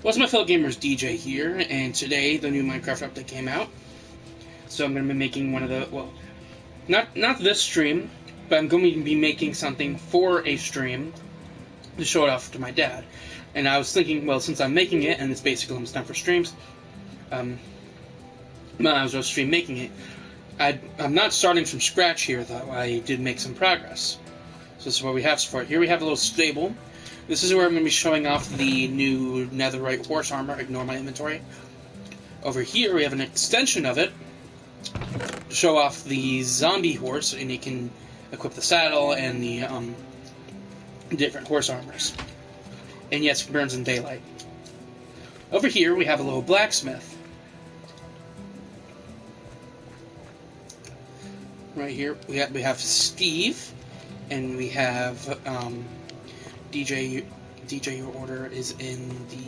What's my fellow gamers, DJ here, and today the new Minecraft update came out. So I'm going to be making one of the, well, not this stream, but I'm going to be making something for a stream to show it off to my dad. And I was thinking, well, since I'm making it, and it's basically almost time for streams, well, I was just stream making it. I'm not starting from scratch here, though. I did make some progress. So this is what we have so far. Here we have a little stable. This is where I'm going to be showing off the new netherite horse armor. Ignore my inventory. Over here we have an extension of it to show off the zombie horse, and you can equip the saddle and the different horse armors. And yes, it burns in daylight. Over here we have a little blacksmith. Right here we have Steve, and we have DJ. Your order is in the.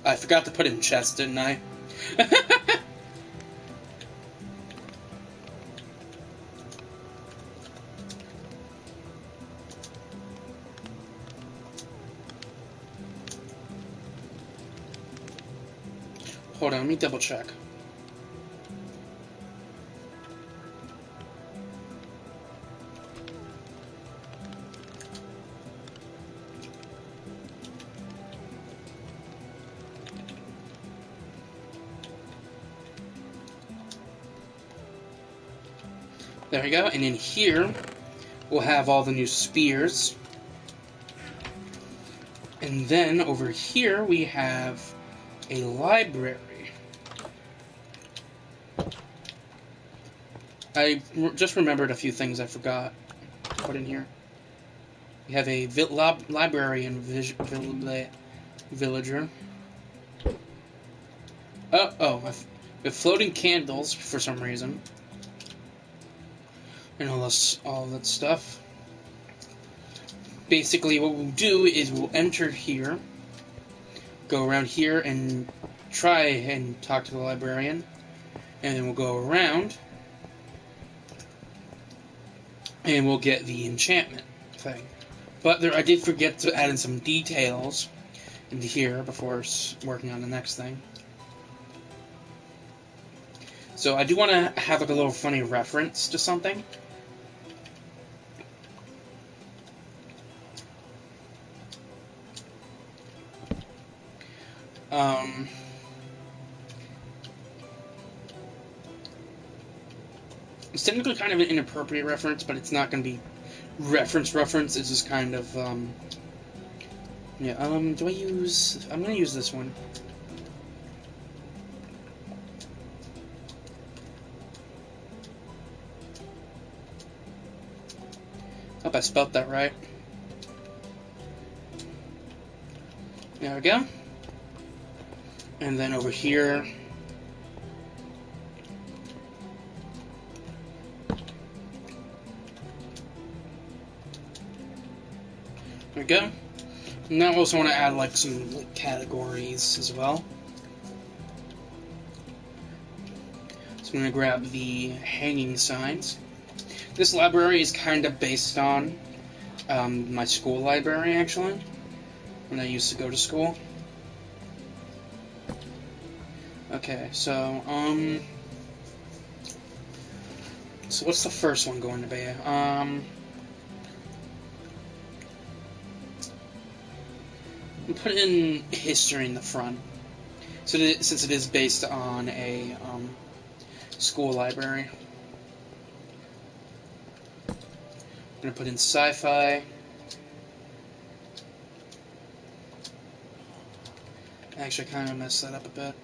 I forgot to put it in chest, didn't I? Hold on, let me double check. There we go, and in here we'll have all the new spears. And then over here we have a library. I just remembered a few things I forgot to put in here. We have a librarian villager. With floating candles for some reason. And all that stuff. Basically what we'll do is we'll enter here, go around here and try and talk to the librarian, and then we'll go around and we'll get the enchantment thing. But I did forget to add in some details into here before working on the next thing. So I do want to have like a little funny reference to something. It's technically kind of an inappropriate reference, but it's not going to be reference. It's just kind of, yeah, I'm going to use this one. Hope I spelled that right. There we go. And then over here, there we go. Now I also want to add like some categories as well. So I'm going to grab the hanging signs. This library is kind of based on my school library, actually, when I used to go to school. Okay, so what's the first one going to be? We'll put in history in the front, so since it is based on a school library. I'm going to put in sci-fi. Actually, I kind of messed that up a bit.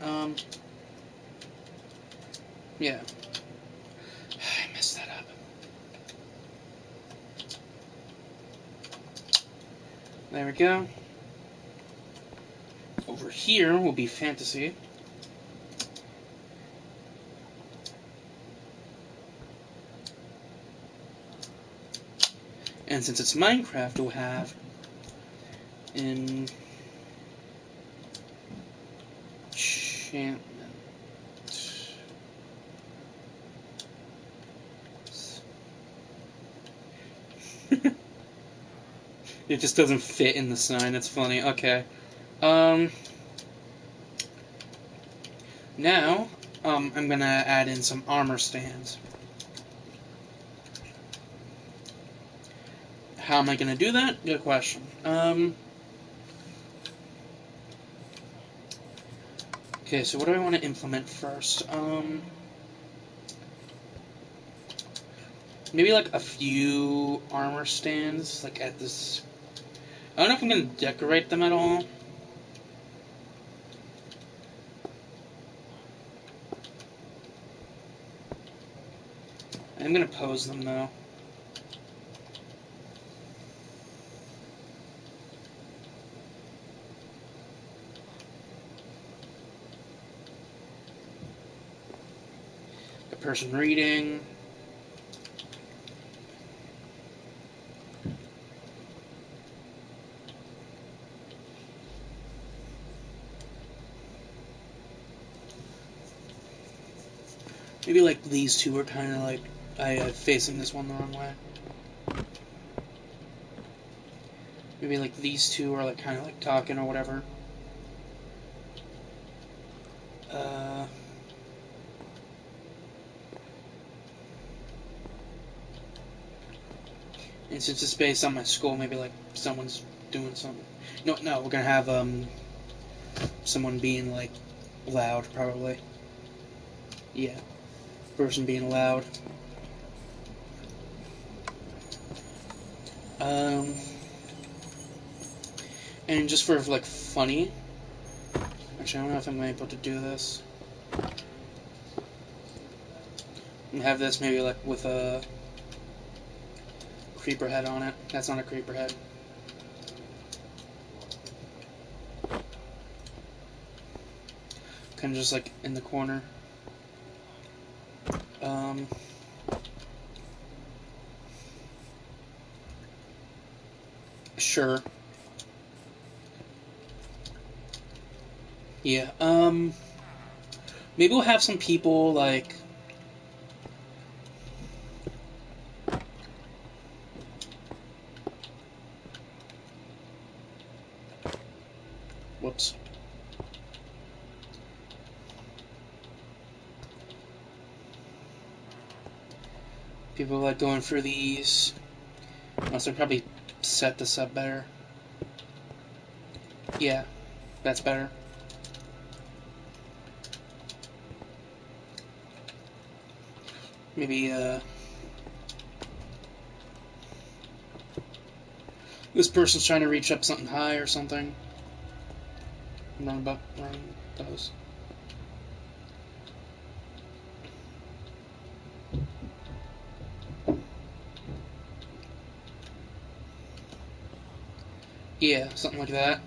Yeah. I messed that up. There we go. Over here will be fantasy. And since it's Minecraft, we'll have enchantment. It just doesn't fit in the sign. That's funny. Okay. Now, I'm gonna add in some armor stands. How am I gonna do that? Good question. Okay, so what do I want to implement first? Maybe like a few armor stands, like at this. I don't know if I'm gonna decorate them at all. I'm gonna pose them though. A person reading. Maybe like these two are kind of like facing this one the wrong way. Maybe like these two are like kind of like talking or whatever. And since it's based on my school, maybe like someone's doing something. No, we're gonna have someone being like loud probably. Yeah, person being loud. And just for like funny. Actually, I don't know if I'm able to do this. And have this maybe like with a creeper head on it. That's not a creeper head. Kind of just like in the corner. Sure. Yeah. Maybe we'll have some people like. Whoops. People like going through these. Must have probably set this up better. Yeah, that's better. Maybe this person's trying to reach up something high or something. Wrong those. Yeah, something like that.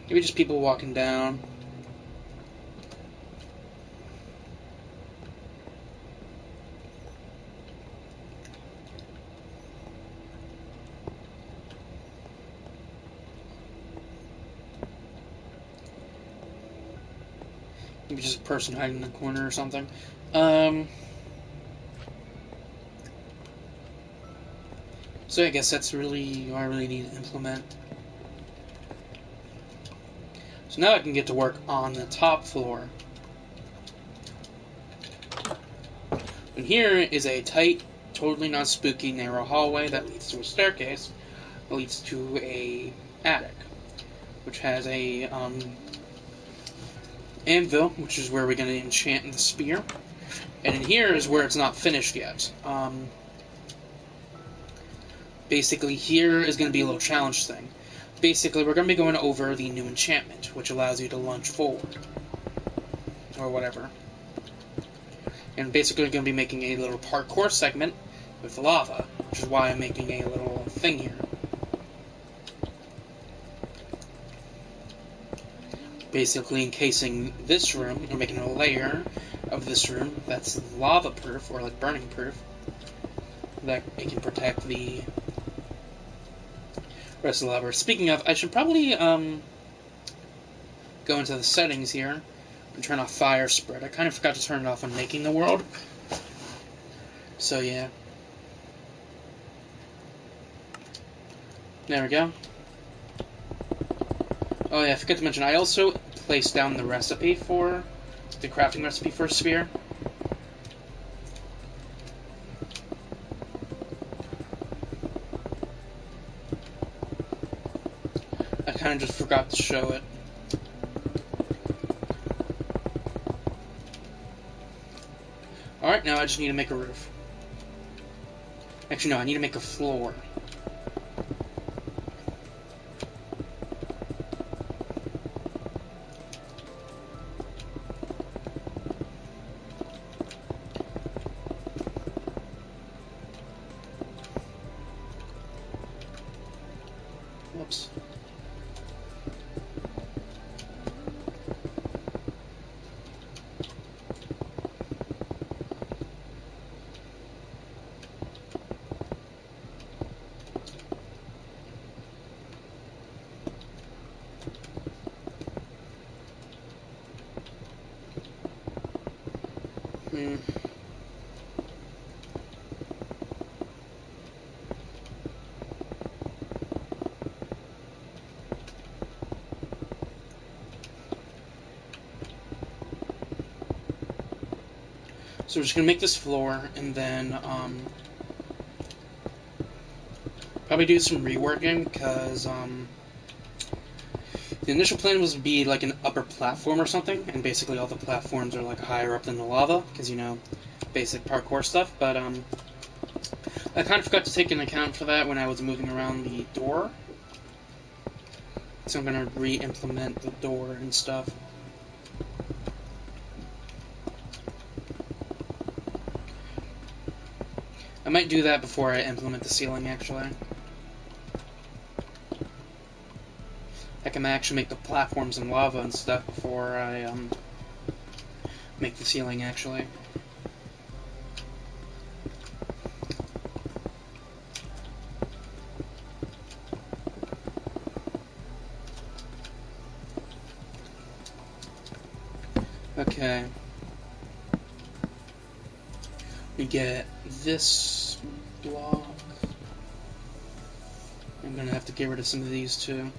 Maybe just people walking down. Maybe just a person hiding in the corner or something. So I guess that's really all I really need to implement. So now I can get to work on the top floor. And here is a tight, totally not spooky, narrow hallway that leads to a staircase that leads to a attic, which has a anvil, which is where we're going to enchant the spear. And in here is where it's not finished yet. Basically, here is going to be a little challenge thing. Basically, we're going to be going over the new enchantment, which allows you to lunge forward. Or whatever. And basically, we're going to be making a little parkour segment with lava, which is why I'm making a little thing here. Basically encasing this room, or making a layer of this room that's lava-proof, or like burning-proof, that it can protect the rest of the lava. Speaking of, I should probably go into the settings here, and turn off fire spread. I kind of forgot to turn it off when making the world. So yeah. There we go. Oh yeah, I forgot to mention, I also placed down the recipe for, the crafting recipe for a sphere. I kind of just forgot to show it. Alright, now I just need to make a roof. Actually, no, I need to make a floor. Whoops. Hmm. So we're just gonna make this floor, and then probably do some reworking, because the initial plan was to be like an upper platform or something, and basically all the platforms are like higher up than the lava, because you know, basic parkour stuff. But I kind of forgot to take into account for that when I was moving around the door. So I'm gonna re-implement the door and stuff. I might do that before I implement the ceiling, actually. I can actually make the platforms in lava and stuff before I make the ceiling, actually. Okay. We get this block. I'm gonna have to get rid of some of these too.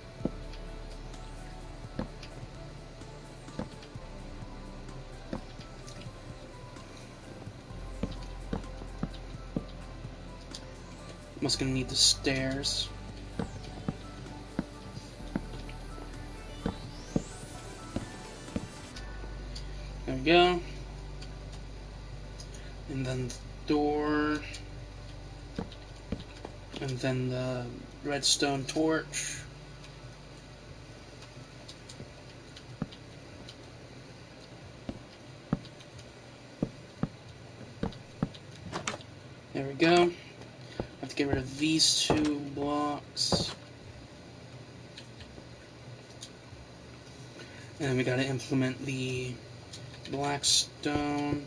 I'm also gonna need the stairs. There we go. And then the door. And then the redstone torch. There we go. I have to get rid of these two blocks. And then we gotta implement the black stone.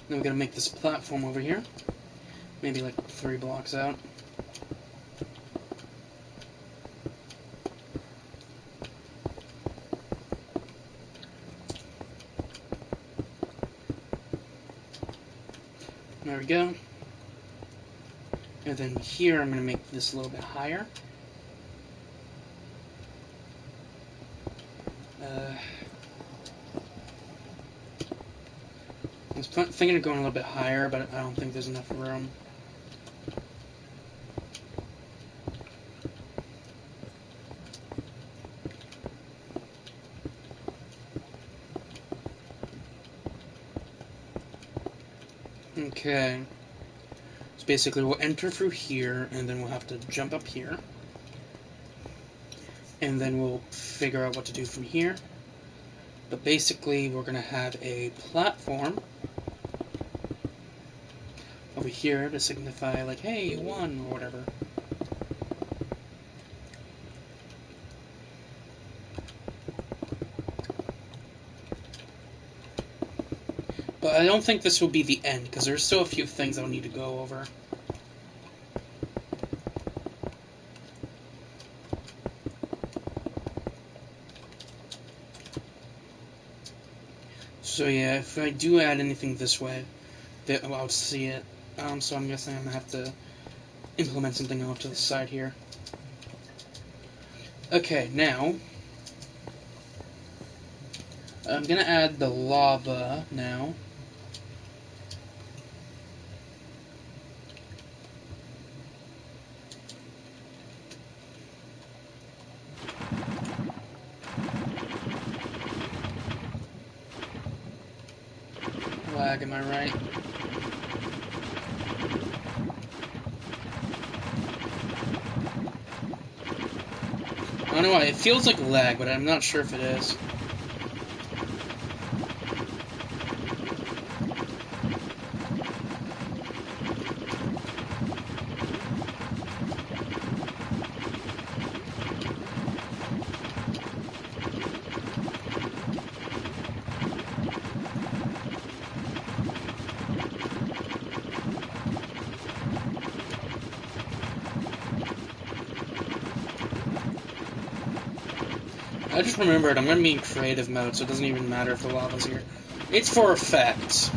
Then we gotta make this platform over here. Maybe like 3 blocks out. There we go. And then here I'm going to make this a little bit higher. I was thinking of going a little bit higher, but I don't think there's enough room. Okay. So basically we'll enter through here, and then we'll have to jump up here. And then we'll figure out what to do from here. But basically we're going to have a platform over here to signify, like, hey, you won, or whatever. But I don't think this will be the end, because there's still a few things I'll need to go over. So yeah, if I do add anything this way, I'll see it. So I'm guessing I'm going to have to implement something off to the side here. Okay, now I'm going to add the lava now. Lag, am I right? I don't know why, it feels like lag, but I'm not sure if it is. I just remembered I'm going to be in creative mode, so it doesn't even matter if the lava's here. It's for effect.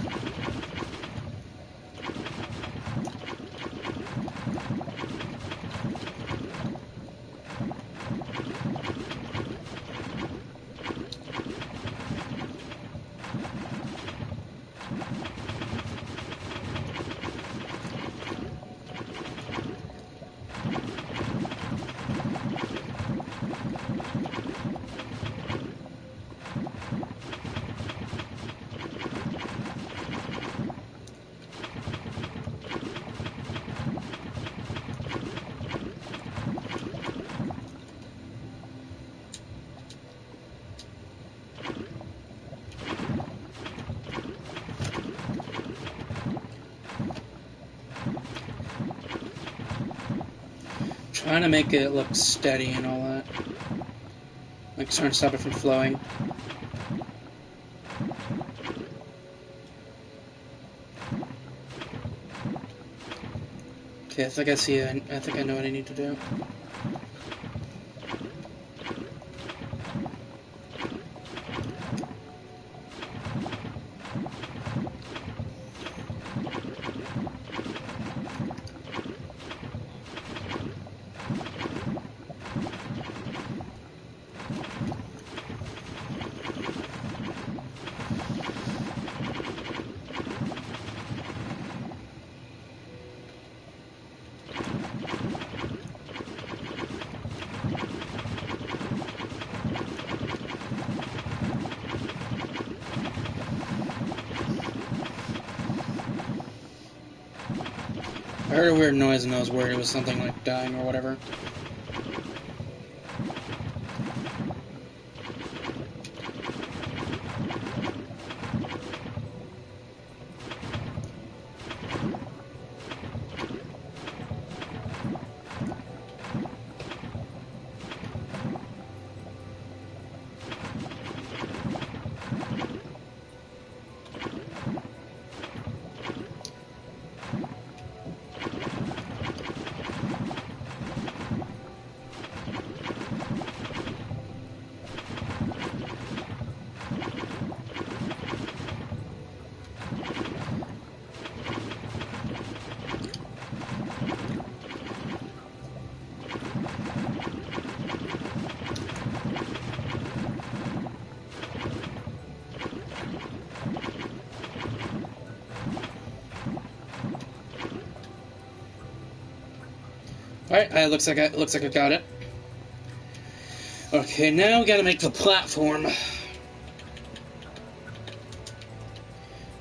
Trying to make it look steady and all that. Like, trying to stop it from flowing. Okay, I think I see it. I think I know what I need to do. I heard a weird noise and I was worried it was something like dying or whatever. Alright, looks like I got it. Okay, now we gotta make the platform.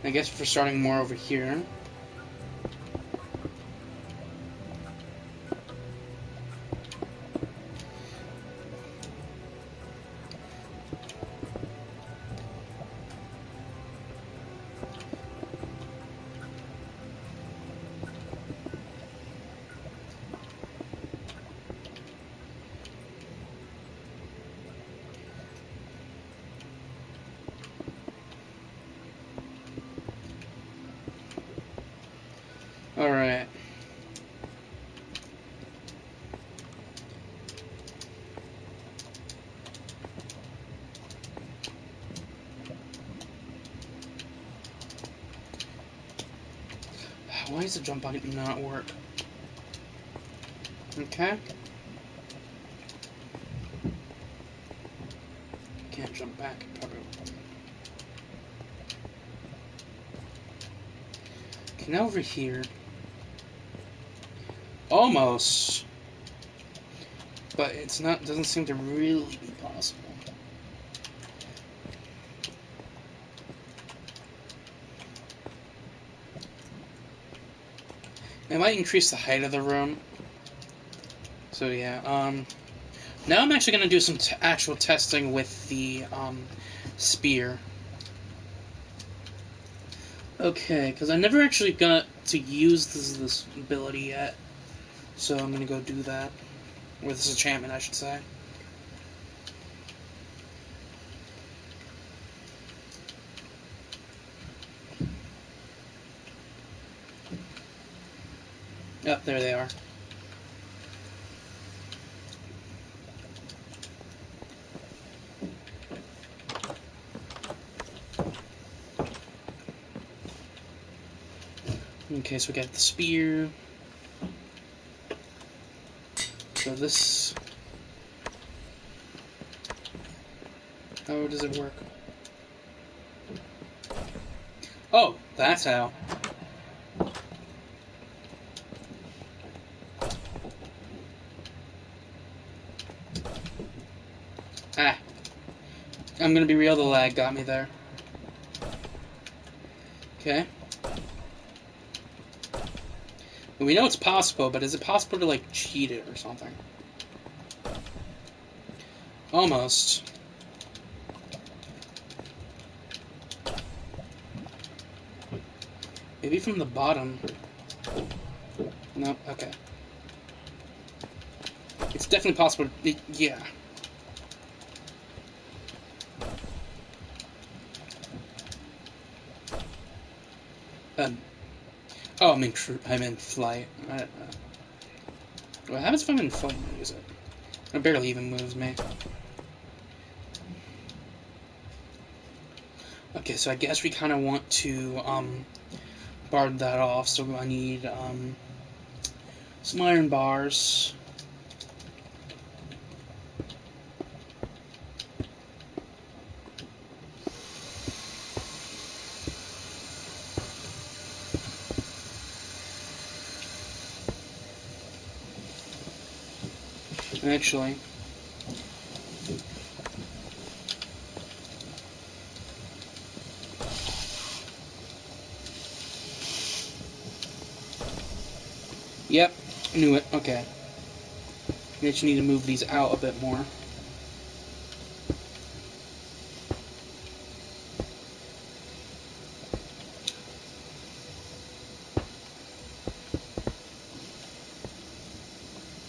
I guess we're starting more over here. Alright. Why does the jump button not work? Okay. Can't jump back. Probably. Okay, now over here. Almost. But it's not, doesn't seem to really be possible. It might increase the height of the room. So yeah, now I'm actually going to do some actual testing with the, spear. Okay, because I never actually got to use this ability yet. So I'm going to go do that. Or this enchantment, I should say. Yep, there they are. Okay, so we got the spear. So this... How does it work? Oh, that's how. Ah. I'm gonna be real, the lag got me there. Okay. Well, we know it's possible, but is it possible to, like, cheat it or something? Almost. Maybe from the bottom. No, okay. It's definitely possible. Yeah. Oh, I'm in flight. What happens if I'm in flight and use it? It barely even moves me. Okay, so I guess we kind of want to, bard that off, so I need, some iron bars. Actually, yep, knew it. Okay. I just need to move these out a bit more.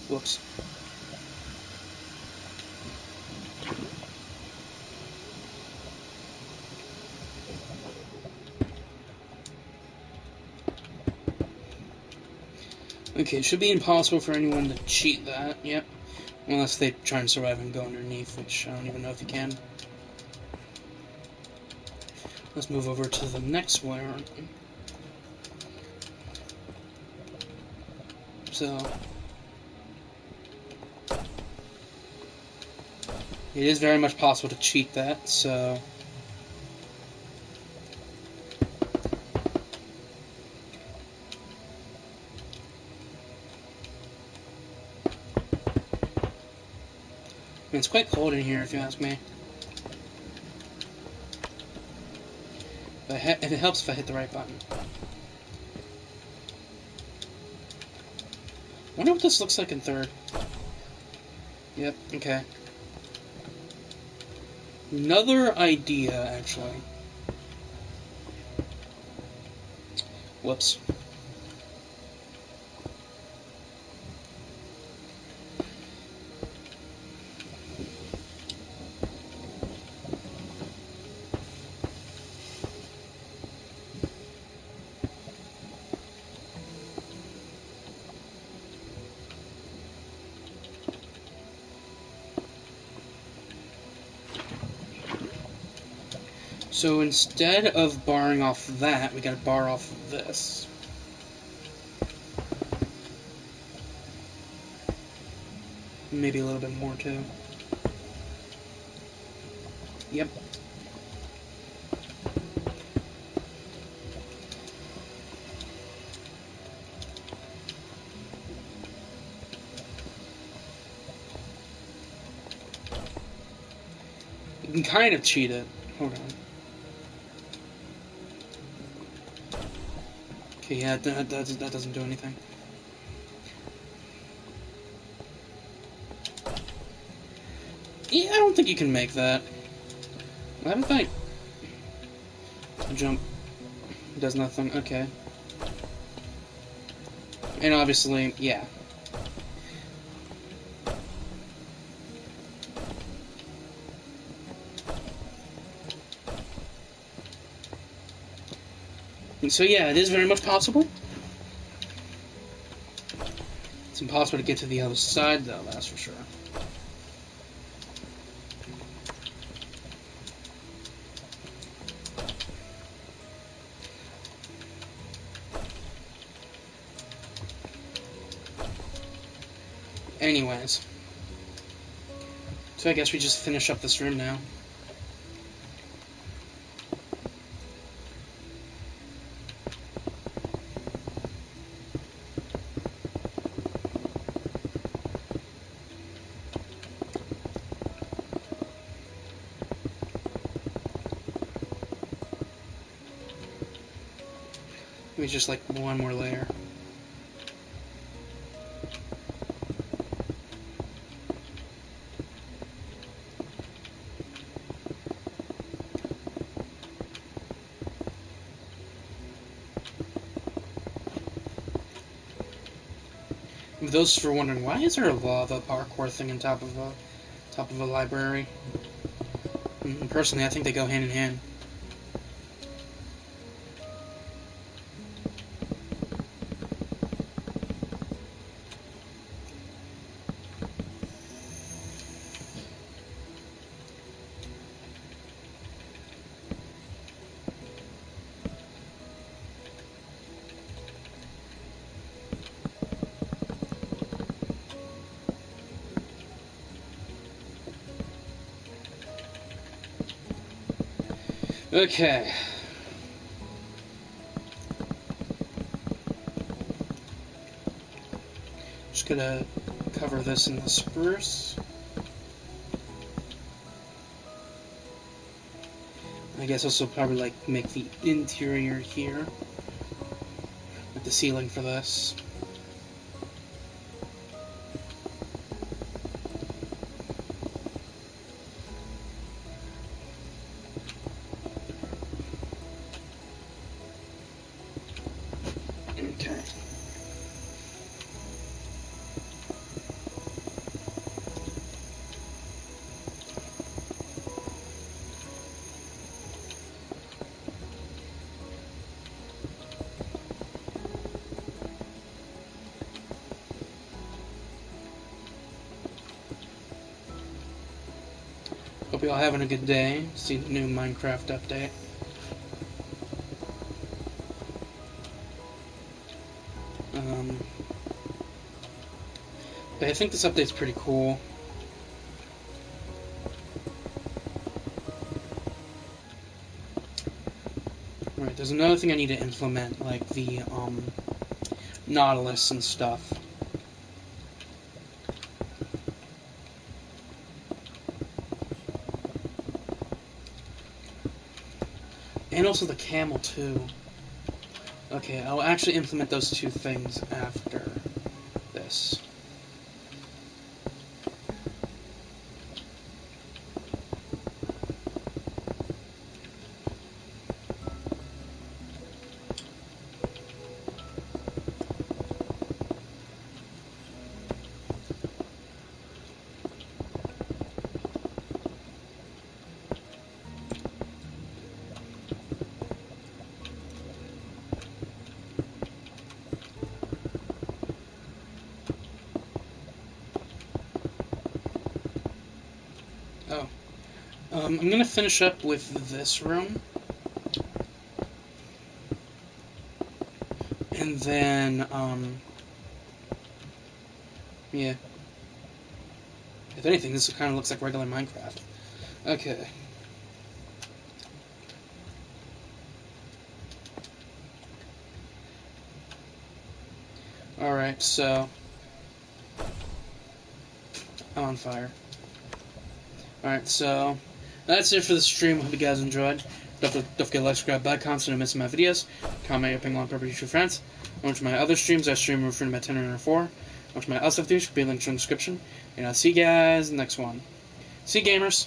Whoops. Okay, it should be impossible for anyone to cheat that, yep. Unless they try and survive and go underneath, which I don't even know if you can. Let's move over to the next one. So, it is very much possible to cheat that, so... I mean, it's quite cold in here, if you ask me. But it helps if I hit the right button. I wonder what this looks like in third. Yep, okay. Another idea, actually. Whoops. So instead of barring off that, we gotta bar off this. Maybe a little bit more too. Yep. You can kind of cheat it. Hold on. Okay, yeah, that doesn't do anything. Yeah, I don't think you can make that. I have a think. Jump. Does nothing. Okay. And obviously, yeah. And so yeah, it is very much possible. It's impossible to get to the other side, though, that's for sure. Anyways. So I guess we just finish up this room now. Maybe just like one more layer. For those who are wondering, why is there a lava parkour thing on top of a library? Personally, I think they go hand in hand. Okay. Just gonna cover this in the spruce. I guess also probably like make the interior here, like the ceiling for this. Okay. Hope you're all having a good day. See the new Minecraft update. But I think this update's pretty cool. Alright, there's another thing I need to implement, like the Nautilus and stuff. And also the camel, too. Okay, I'll actually implement those two things after this. Oh. I'm gonna finish up with this room. And then, yeah. If anything, this kind of looks like regular Minecraft. Okay. Alright, so... I'm on fire. Alright, so... That's it for the stream. Hope you guys enjoyed. Don't forget to like, subscribe, bell icon so you don't miss my videos. Comment your opinion on purpose with your friends. Watch my other streams. I stream from my 10 or 4. Watch my other stuff, should be linked in the description. And I'll see you guys in the next one. See you, gamers.